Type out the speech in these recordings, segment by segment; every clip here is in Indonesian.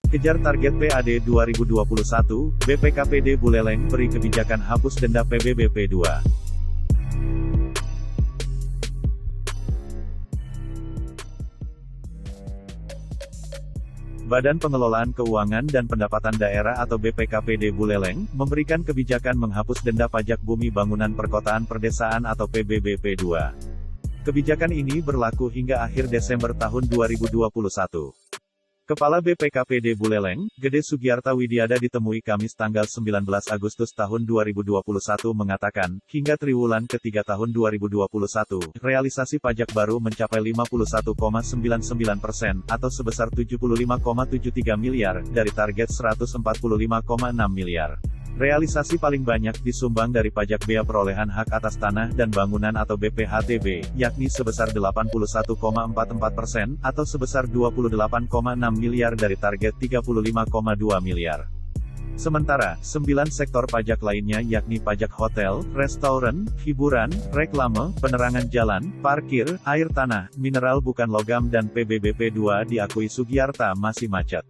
Kejar target PAD 2021, BPKPD Buleleng beri kebijakan hapus denda PBBP 2. Badan Pengelolaan Keuangan dan Pendapatan Daerah atau BPKPD Buleleng, memberikan kebijakan menghapus denda pajak bumi bangunan perkotaan perdesaan atau PBBP 2. Kebijakan ini berlaku hingga akhir Desember tahun 2021. Kepala BPKPD Buleleng, Gede Sugiarta Widiada ditemui Kamis tanggal 19 Agustus tahun 2021 mengatakan, hingga triwulan ketiga tahun 2021, realisasi pajak baru mencapai 51,99% atau sebesar 75,73 miliar, dari target 145,6 miliar. Realisasi paling banyak disumbang dari pajak bea perolehan hak atas tanah dan bangunan atau BPHTB, yakni sebesar 81,44% atau sebesar 28,6 miliar dari target 35,2 miliar. Sementara, 9 sektor pajak lainnya yakni pajak hotel, restoran, hiburan, reklame, penerangan jalan, parkir, air tanah, mineral bukan logam dan PBBP 2 diakui Sugiarta masih macet.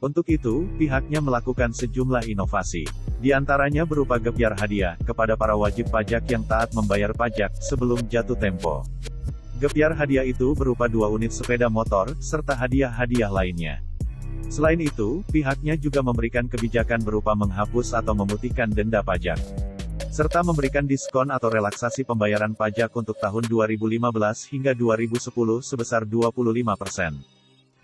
Untuk itu, pihaknya melakukan sejumlah inovasi. Di antaranya berupa gebyar hadiah, kepada para wajib pajak yang taat membayar pajak, sebelum jatuh tempo. Gebyar hadiah itu berupa 2 unit sepeda motor, serta hadiah-hadiah lainnya. Selain itu, pihaknya juga memberikan kebijakan berupa menghapus atau memutihkan denda pajak. Serta memberikan diskon atau relaksasi pembayaran pajak untuk tahun 2015 hingga 2010 sebesar 25%.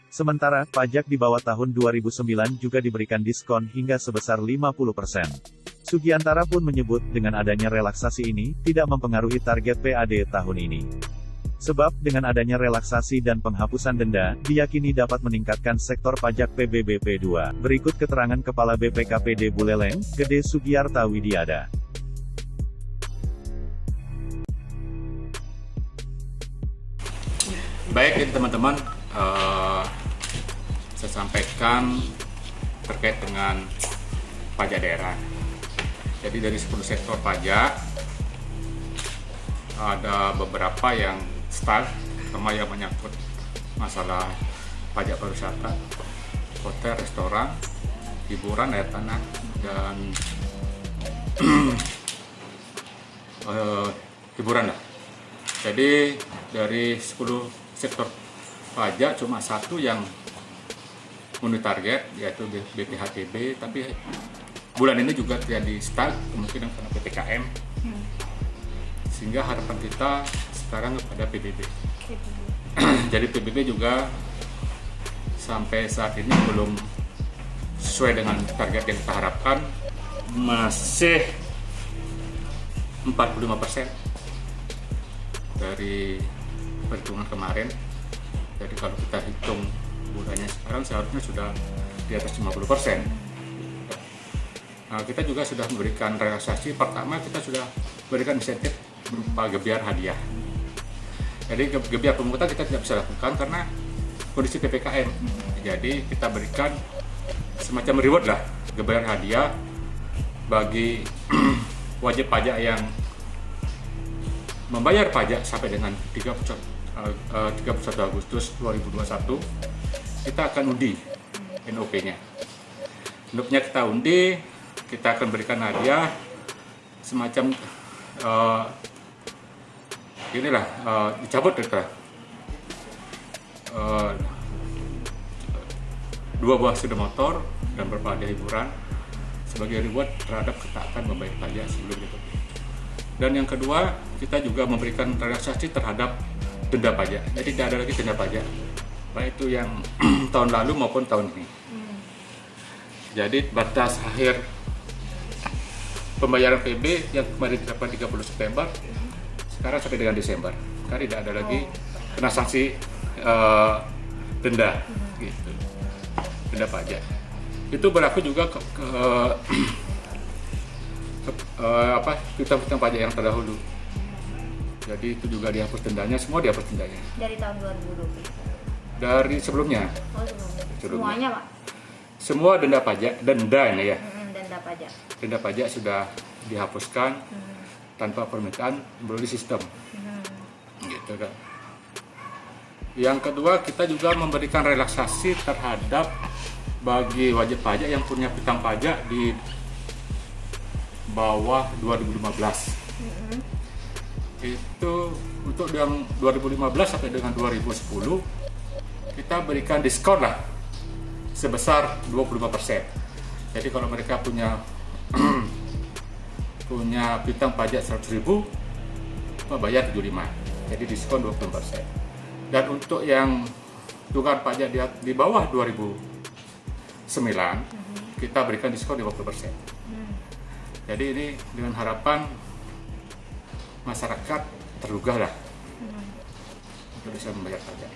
Sementara, pajak di bawah tahun 2009 juga diberikan diskon hingga sebesar 50%. Sugiantara pun menyebut, dengan adanya relaksasi ini, tidak mempengaruhi target PAD tahun ini. Sebab, dengan adanya relaksasi dan penghapusan denda, diyakini dapat meningkatkan sektor pajak PBBP 2. Berikut keterangan Kepala BPKPD Buleleng, Gede Sugiarta Widiada. Baik, jadi teman-teman, saya sampaikan terkait dengan pajak daerah. Jadi dari 10 sektor pajak, ada beberapa yang start, terutama yang menyangkut masalah pajak pariwisata, hotel, restoran, hiburan, air tanah, dan hiburan lah. Jadi dari 10 sektor pajak cuma satu yang memenuhi target, yaitu BPHTB, tapi bulan ini juga terjadi start, kemungkinan karena PPKM, sehingga harapan kita sekarang kepada PBB. Jadi PBB juga sampai saat ini belum sesuai dengan target yang kita harapkan, masih 45% dari perhitungan kemarin. Jadi kalau kita hitung bulannya sekarang seharusnya sudah di atas 50%. Nah, kita juga sudah memberikan relaksasi. Pertama, kita sudah berikan insentif berupa gebyar hadiah. Jadi gebyar pemungutan kita tidak bisa lakukan karena kondisi PPKM. Jadi kita berikan semacam reward lah, gebyar hadiah bagi wajib pajak yang membayar pajak sampai dengan 31 Agustus 2021, kita akan undi NOP-nya. NOP-nya kita undi, kita akan berikan hadiah semacam dicabut kita 2 buah sepeda motor dan beberapa hadiah hiburan sebagai reward terhadap ketaatan membayar pajak sebelum itu. Dan yang kedua, kita juga memberikan relaksasi terhadap denda pajak. Jadi tidak ada lagi denda pajak, baik itu yang tahun lalu maupun tahun ini. Jadi batas akhir pembayaran PB yang kemarin dapat 30 September, sekarang sampai dengan Desember. Karena tidak ada lagi kena sanksi denda, gitu, denda pajak. Itu berlaku juga piutang pajak yang terdahulu. Jadi itu juga dihapus dendanya, semua dihapus dendanya. Dari tahun 2020? Dari sebelumnya. Oh, sebelumnya. Semuanya, Pak? Semua denda pajak, denda ini ya. Denda pajak. Denda pajak sudah dihapuskan tanpa permintaan melalui sistem. Gitu kan. Yang kedua, kita juga memberikan relaksasi terhadap bagi wajib pajak yang punya piutang pajak di bawah 2015. Itu untuk yang 2015 sampai dengan 2010 kita berikan diskon lah sebesar 25%. Jadi kalau mereka punya punya piutang pajak 100.000, bayar 75, jadi diskon 20%. Dan untuk yang tunggakan pajak di bawah 2009, kita berikan diskon 50%. Jadi ini dengan harapan masyarakat tergugah lah untuk bisa membayar pajak.